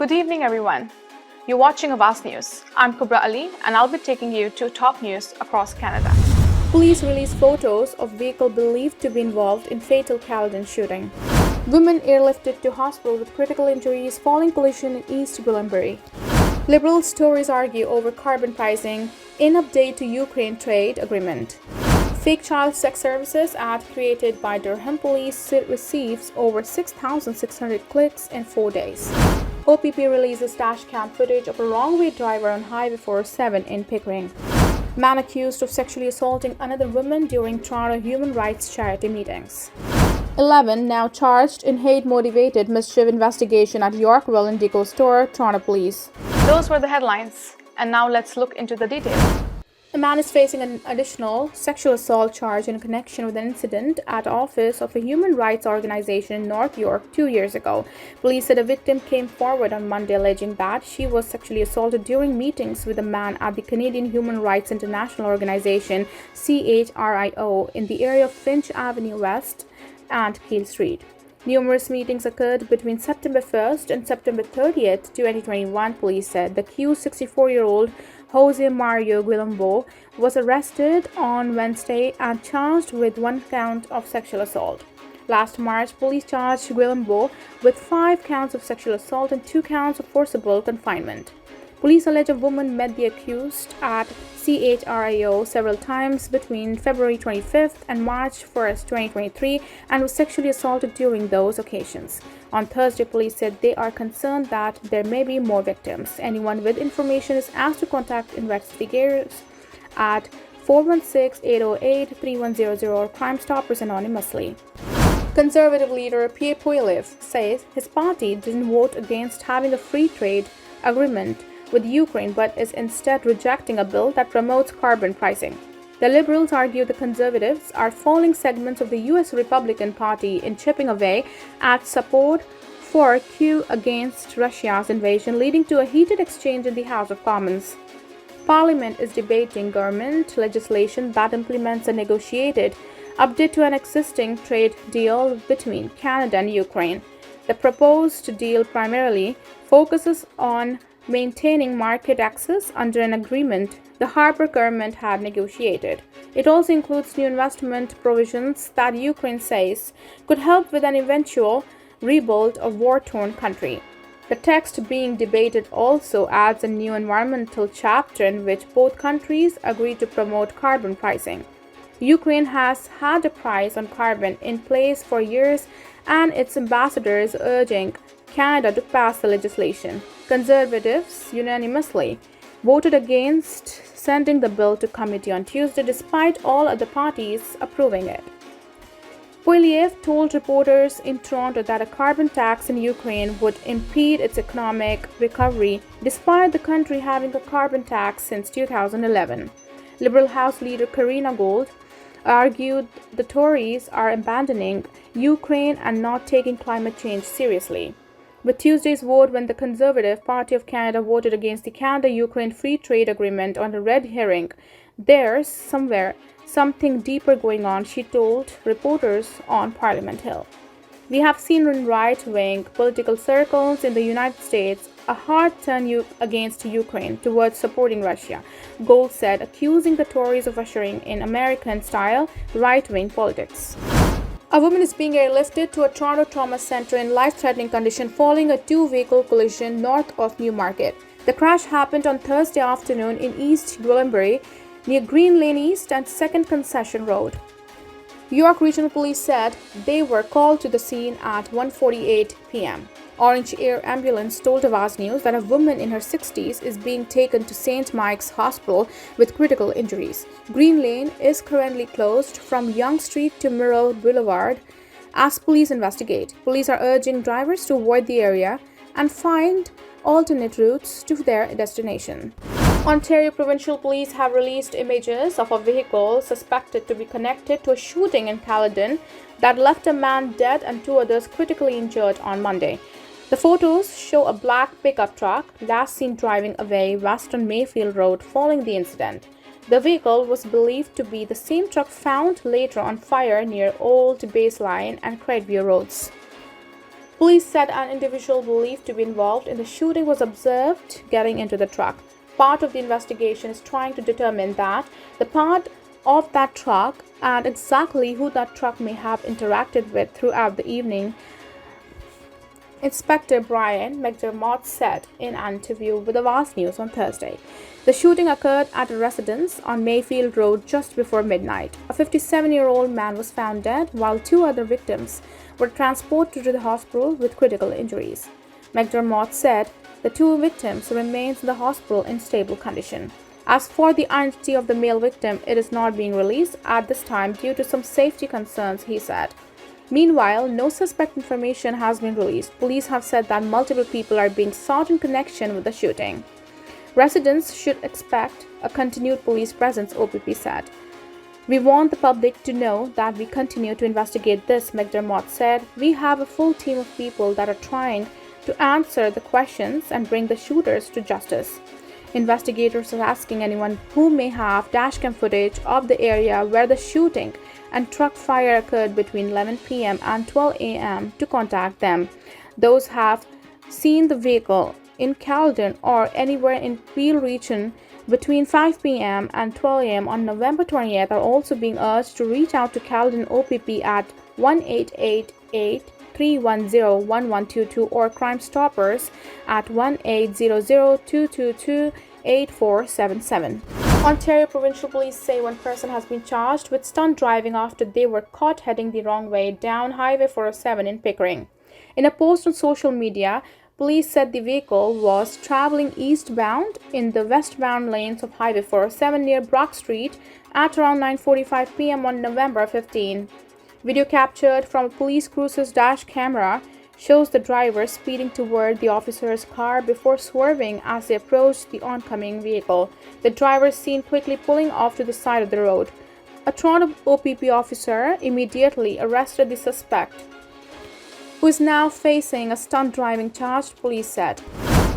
Good evening, everyone. You're watching Awaz News. I'm Kubra Ali, and I'll be taking you to top news across Canada. Police release photos of vehicle believed to be involved in fatal Caledon shooting. Women airlifted to hospital with critical injuries following collision in East Gwillimbury. Liberal Tories argue over carbon pricing in update to Ukraine trade agreement. Fake child sex services ad created by Durham Police receives over 6,600 clicks in 4 days. OPP releases dash cam footage of a wrong-way driver on Highway 407 in Pickering. Man accused of sexually assaulting another woman during Toronto human rights charity meetings. 11 now charged in hate-motivated mischief investigation at Yorkville Indigo store, Toronto Police. Those were the headlines, and now let's look into the details. A man is facing an additional sexual assault charge in connection with an incident at office of a human rights organization in North York 2 years ago. Police said a victim came forward on Monday alleging that she was sexually assaulted during meetings with a man at the Canadian Human Rights International Organization CHRIO in the area of Finch Avenue West and Keele Street. Numerous meetings occurred between September 1st and September 30th, 2021, police said. The accused 64-year-old Jose Mario Guillembo was arrested on Wednesday and charged with 1 count of sexual assault. Last March, police charged Guillembo with 5 counts of sexual assault and 2 counts of forcible confinement. Police allege a woman met the accused at CHRIO several times between February 25th and March 1st, 2023, and was sexually assaulted during those occasions. On Thursday, police said they are concerned that there may be more victims. Anyone with information is asked to contact investigators at 416-808-3100 or Crime Stoppers anonymously. Conservative leader Pierre Poilievre says his party didn't vote against having a free trade agreement with Ukraine but is instead rejecting a bill that promotes carbon pricing. The Liberals argue the Conservatives are falling segments of the U.S. Republican Party in chipping away at support for Q against Russia's invasion, leading to a heated exchange in the House of Commons. Parliament is debating government legislation that implements a negotiated update to an existing trade deal between Canada and Ukraine. The proposed deal primarily focuses on maintaining market access under an agreement the Harper government had negotiated. It also includes new investment provisions that Ukraine says could help with an eventual rebuild of war-torn country. The text being debated also adds a new environmental chapter in which both countries agree to promote carbon pricing. Ukraine has had a price on carbon in place for years, and its ambassador is urging Canada to pass the legislation. Conservatives unanimously voted against sending the bill to committee on Tuesday, despite all other parties approving it. Poilievre told reporters in Toronto that a carbon tax in Ukraine would impede its economic recovery, despite the country having a carbon tax since 2011. Liberal House leader Karina Gold argued the Tories are abandoning Ukraine and not taking climate change seriously. With Tuesday's vote, when the Conservative Party of Canada voted against the Canada-Ukraine Free Trade Agreement on a red herring, there's something deeper going on, she told reporters on Parliament Hill. We have seen in right-wing political circles in the United States a hard turn against Ukraine towards supporting Russia, Gold said, accusing the Tories of ushering in American-style right-wing politics. A woman is being airlifted to a Toronto trauma center in life-threatening condition following a 2-vehicle collision north of Newmarket. The crash happened on Thursday afternoon in East Gwillimbury, near Green Lane East and 2nd Concession Road. York Regional Police said they were called to the scene at 1:48 p.m. Orange Air Ambulance told Awaz News that a woman in her 60s is being taken to St. Mike's Hospital with critical injuries. Green Lane is currently closed from Yonge Street to Murrell Boulevard as police investigate. Police are urging drivers to avoid the area and find alternate routes to their destination. Ontario Provincial Police have released images of a vehicle suspected to be connected to a shooting in Caledon that left a man dead and 2 others critically injured on Monday. The photos show a black pickup truck last seen driving away west on Mayfield Road following the incident. The vehicle was believed to be the same truck found later on fire near Old Baseline and Craigview Roads. Police said an individual believed to be involved in the shooting was observed getting into the truck. Part of the investigation is trying to determine the part of that truck and exactly who that truck may have interacted with throughout the evening. Inspector Brian McDermott said in an interview with Awaz News on Thursday. The shooting occurred at a residence on Mayfield Road just before midnight. A 57-year-old man was found dead, while two other victims were transported to the hospital with critical injuries. McDermott said the two victims remain in the hospital in stable condition. As for the identity of the male victim, it is not being released at this time due to some safety concerns, he said. Meanwhile, no suspect information has been released. Police have said that multiple people are being sought in connection with the shooting. Residents should expect a continued police presence, OPP said. We want the public to know that we continue to investigate this, McDermott said. We have a full team of people that are trying to answer the questions and bring the shooters to justice. Investigators are asking anyone who may have dashcam footage of the area where the shooting and truck fire occurred between 11 p.m. and 12 a.m. to contact them. Those have seen the vehicle in Caledon or anywhere in Peel region between 5 p.m. and 12 a.m. on November 28th are also being urged to reach out to Caledon OPP at 1-888-310-1122 or Crime Stoppers at 1-800-222-8477. Ontario Provincial Police say one person has been charged with stunt driving after they were caught heading the wrong way down Highway 407 in Pickering. In a post on social media, police said the vehicle was traveling eastbound in the westbound lanes of Highway 407 near Brock Street at around 9:45 p.m. on November 15. Video captured from a police cruiser's dash camera shows the driver speeding toward the officer's car before swerving as they approached the oncoming vehicle. The driver is seen quickly pulling off to the side of the road. A Toronto OPP officer immediately arrested the suspect, who is now facing a stunt driving charge, police said.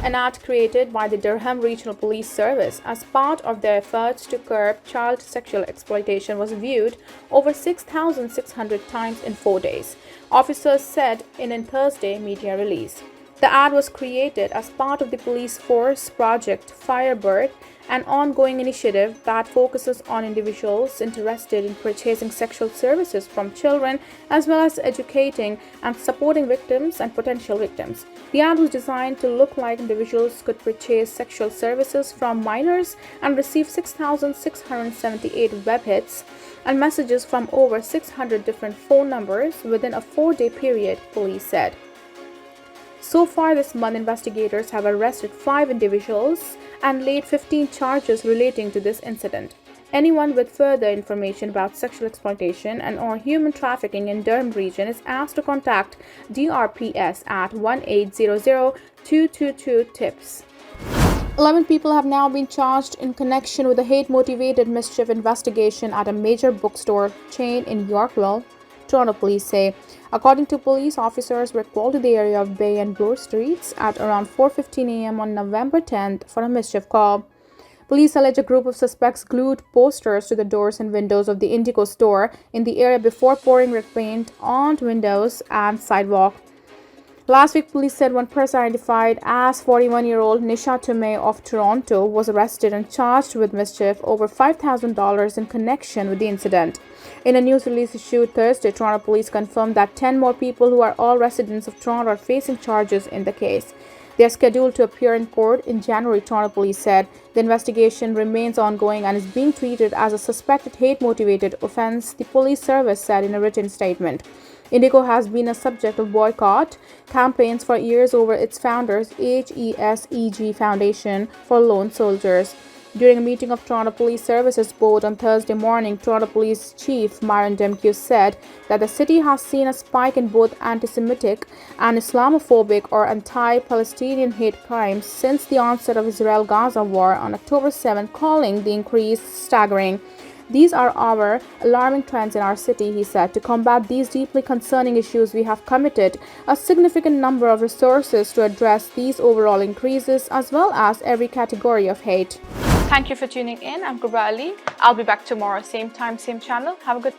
An ad created by the Durham Regional Police Service as part of their efforts to curb child sexual exploitation was viewed over 6,600 times in 4 days, officers said in a Thursday media release. The ad was created as part of the police force Project Firebird, an ongoing initiative that focuses on individuals interested in purchasing sexual services from children, as well as educating and supporting victims and potential victims. The ad was designed to look like individuals could purchase sexual services from minors and receive 6,678 web hits and messages from over 600 different phone numbers within a 4-day period, police said. So far this month, investigators have arrested 5 individuals and laid 15 charges relating to this incident. Anyone with further information about sexual exploitation and or human trafficking in Durham region is asked to contact DRPS at 1-800-222-TIPS. 11 people have now been charged in connection with a hate-motivated mischief investigation at a major bookstore chain in Yorkville, Toronto police say. According to police, officers were called to the area of Bay and Bloor Streets at around 4:15 a.m. on November 10th for a mischief call. Police allege a group of suspects glued posters to the doors and windows of the Indigo store in the area before pouring red paint onto windows and sidewalk. Last week, police said one person identified as 41-year-old Nisha Tumay of Toronto was arrested and charged with mischief over $5,000 in connection with the incident. In a news release issued Thursday, Toronto police confirmed that 10 more people who are all residents of Toronto are facing charges in the case. They are scheduled to appear in court in January, Toronto police said. The investigation remains ongoing and is being treated as a suspected hate-motivated offense, the police service said in a written statement. Indigo has been a subject of boycott campaigns for years over its founders, HESEG Foundation for Lone Soldiers. During a meeting of Toronto Police Services Board on Thursday morning, Toronto Police Chief Myron Demkew said that the city has seen a spike in both anti-Semitic and Islamophobic or anti-Palestinian hate crimes since the onset of Israel-Gaza war on October 7, calling the increase staggering. These are our alarming trends in our city, he said. To combat these deeply concerning issues, we have committed a significant number of resources to address these overall increases as well as every category of hate. Thank you for tuning in. I'm Kubra Ali. I'll be back tomorrow, same time, same channel. Have a good